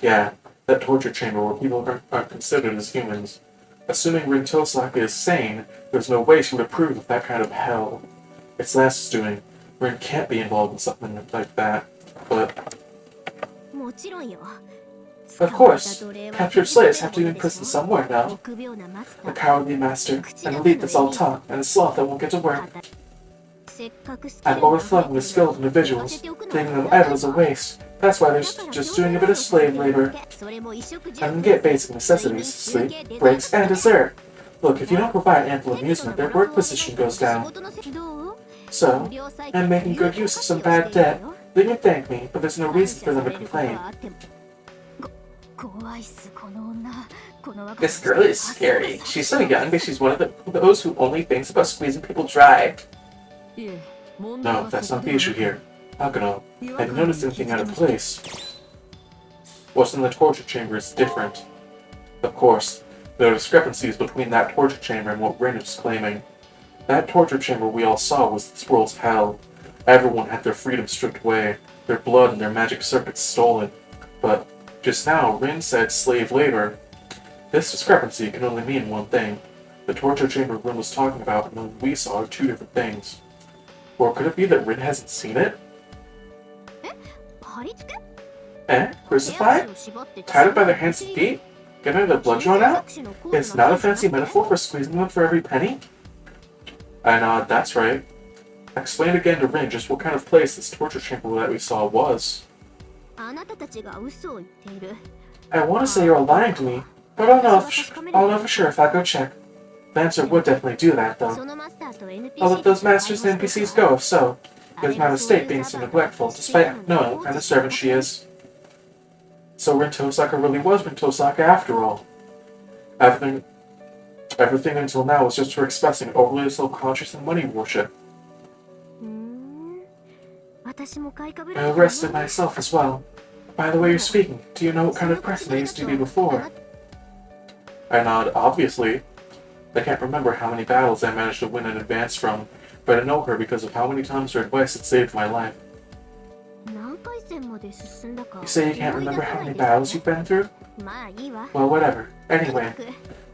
Speaker 1: Yeah, that torture chamber where people aren't considered as humans. Assuming Rin Tosaka is sane, there's no way she would approve of that kind of hell. It's Lance's doing. Rin can't be involved in something like that, but... Of course, captured slaves have to be in prison somewhere now. A cowardly master, an elite that's all talk, and a sloth that won't get to work. I'm overflowing with skilled individuals, leaving them idle as a waste. That's why they're just doing a bit of slave labor. I can get basic necessities, sleep, breaks, and dessert. Look, if you don't provide ample amusement, their work position goes down. So, I'm making good use of some bad debt. They can thank me, but there's no reason for them to complain. This girl is scary. She's so young, but she's one of those who only thinks about squeezing people dry. No, that's not the issue here. Akano, I didn't notice anything out of place. What's in the torture chamber is different. Of course, there are discrepancies between that torture chamber and what Rin is claiming. That torture chamber we all saw was this world's hell. Everyone had their freedom stripped away, their blood and their magic circuits stolen. But just now, Rin said slave labor. This discrepancy can only mean one thing. The torture chamber Rin was talking about and the one we saw are two different things. Or could it be that Rin hasn't seen it? Crucified? Tied up by their hands and feet? Getting their blood drawn out? It's not a fancy metaphor for squeezing them for every penny? I nod, that's right. Explain again to Rin just what kind of place this torture chamber that we saw was. I want to say you're lying to me, but I'll know for sure if I go check. Lancer would definitely do that, though. I'll let those masters and NPCs go if so. It was my mistake being so neglectful, despite knowing what kind of servant she is. So Rin Tosaka really was Rin Tosaka after all. Everything until now was just her expressing overly self-conscious and money worship. I arrested myself as well. By the way you're speaking, do you know what kind of person I used to be before? I nod, obviously. I can't remember how many battles I managed to win in advance from, but I know her because of how many times her advice had saved my life. You say you can't remember how many battles you've been through? Well, whatever. Anyway,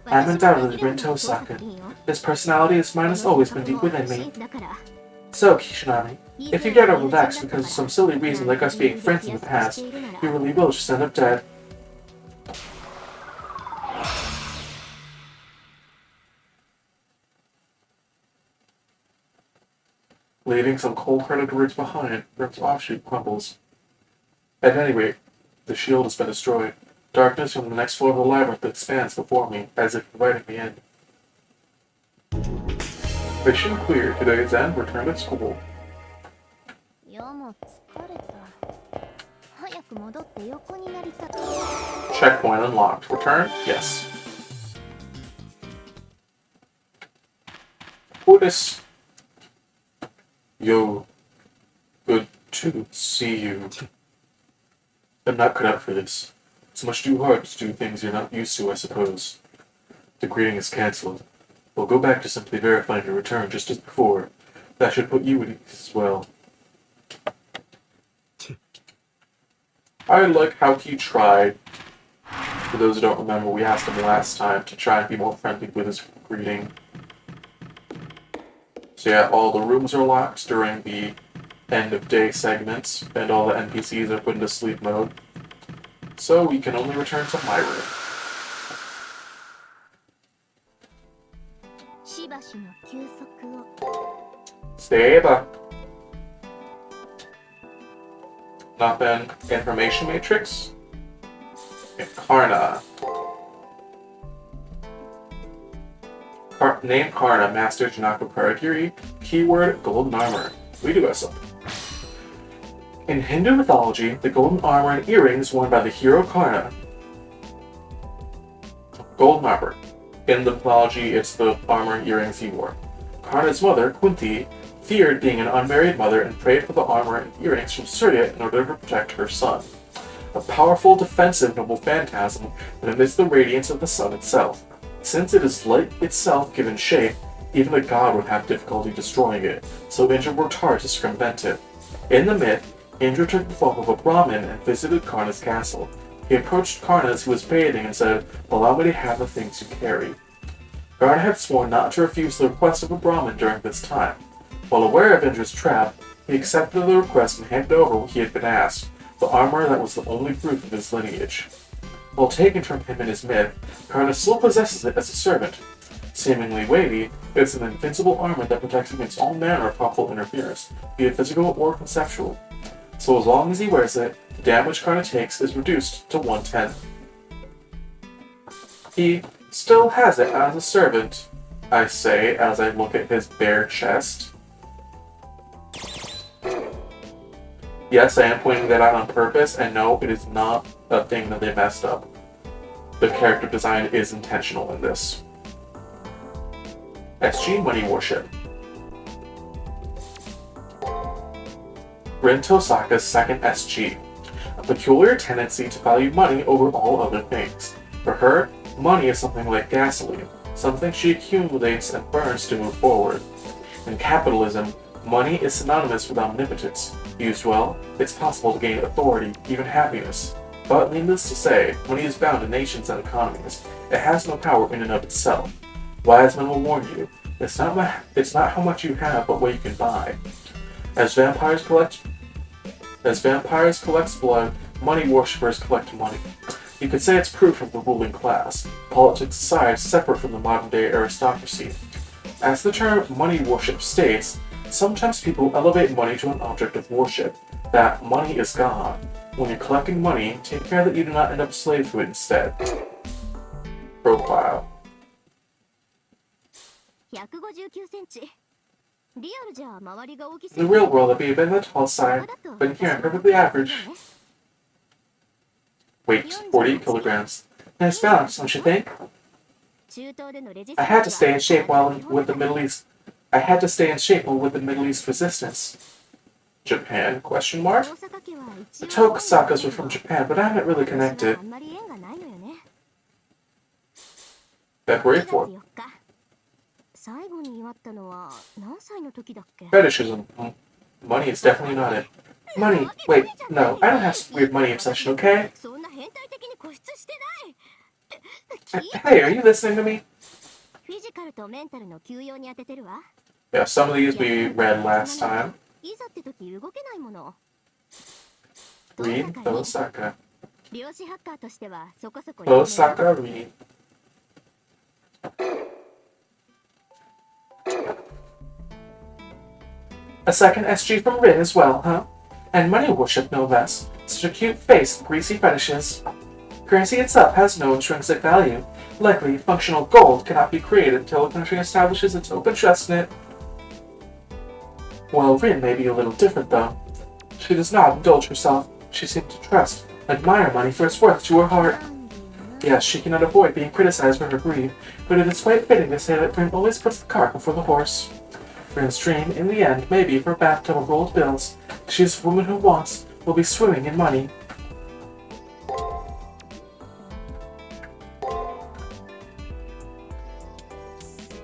Speaker 1: I'm undoubtedly Rin Tosaka. This personality of mine has always been deep within me. So, Kishinami, if you get overvexed because of some silly reason like us being friends in the past, you really will just end up dead. Leaving some cold-hearted words behind, Rin's offshoot crumbles. At any rate, the shield has been destroyed. Darkness from the next floor of the labyrinth expands before me, as if inviting me in. Mission clear. Today's end. Return to school. Checkpoint unlocked. Return? Yes. Buddhist. Yo, good to see you. I'm not cut out for this. It's much too hard to do things you're not used to, I suppose. The greeting is cancelled. We'll go back to simply verifying your return just as before. That should put you at ease as well. I like how he tried. For those who don't remember, we asked him last time to try and be more friendly with his greeting. So yeah, all the rooms are locked during the end of day segments, and all the NPCs are put into sleep mode. So we can only return to my room. Seba. Nothing. Information matrix. Karna. Name Karna, Master Janaka Paragiri. Keyword Golden Armor. We do have something. In Hindu mythology, the golden armor and earrings worn by the hero Karna. Golden armor. In the mythology, it's the armor and earrings he wore. Karna's mother, Kunti, feared being an unmarried mother and prayed for the armor and earrings from Surya in order to protect her son. A powerful, defensive, noble phantasm that emits the radiance of the sun itself. Since it is light itself given shape, even a god would have difficulty destroying it, so Indra worked hard to circumvent it. In the myth, Indra took the form of a Brahmin and visited Karna's castle. He approached Karna as he was bathing and said, "Allow me to have the things you carry." Karna had sworn not to refuse the request of a Brahmin during this time. While aware of Indra's trap, he accepted the request and handed over what he had been asked, the armor that was the only proof of his lineage. While taken from him in his myth, Karna still possesses it as a servant. Seemingly weighty, it's an invincible armor that protects against all manner of harmful interference, be it physical or conceptual. So as long as he wears it, the damage Karna takes is reduced to 1/10. He still has it as a servant, I say as I look at his bare chest. Yes, I am pointing that out on purpose, and no, it is not a thing that they messed up. The character design is intentional in this. SG Money Worship. Rin Tosaka's second SG. A peculiar tendency to value money over all other things. For her, money is something like gasoline, something she accumulates and burns to move forward. In capitalism, money is synonymous with omnipotence. Used well, it's possible to gain authority, even happiness. But needless to say, money is bound to nations and economies. It has no power in and of itself. Wise men will warn you, it's not how much you have, but what you can buy. As vampires collect blood, money worshippers collect money. You could say it's proof of the ruling class, politics aside, separate from the modern-day aristocracy. As the term money worship states, sometimes people elevate money to an object of worship, that money is God. When you're collecting money, take care that you do not end up a slave to it instead. Profile.
Speaker 2: 159
Speaker 1: In the real world, I'd be a bit on the tall side, but in here I'm perfectly average. Weight, 40 kilograms. Nice balance, don't you think? I had to stay in shape with the Middle East resistance. Japan? Question mark? The Tokusakas were from Japan, but I haven't really connected. February 4th. Fetishism. Money is definitely not it. Money. Wait, no, I don't have some weird money obsession, okay? Hey, are you listening to me? Yeah, some of these we read last time. Read Osaka. Osaka, read. A second SG from Rin as well, huh? And money worship, no less. Such a cute face and greasy fetishes. Currency itself has no intrinsic value. Likely, functional gold cannot be created until a country establishes its open trust in it. Well, Rin may be a little different, though. She does not indulge herself. She seems to trust, admire money for its worth to her heart. Yes, she cannot avoid being criticized for her greed, but it is quite fitting to say that Rin always puts the cart before the horse. Rin's dream, in the end, may be for a bathtub of rolled bills. She's a woman who will be swimming in money.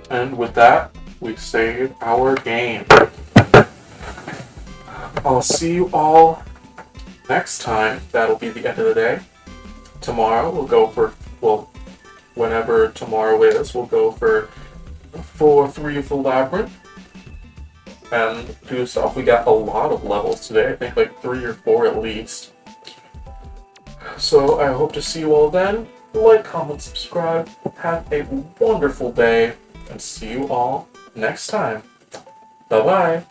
Speaker 1: And with that, we save our game. I'll see you all next time. That'll be the end of the day. Tomorrow we'll go for, well, whenever tomorrow is, we'll go for 3 of the labyrinth and do stuff. We got a lot of levels today. I think like 3 or 4 at least. So I hope to see you all then. Like, comment, subscribe. Have a wonderful day and see you all next time. Bye-bye.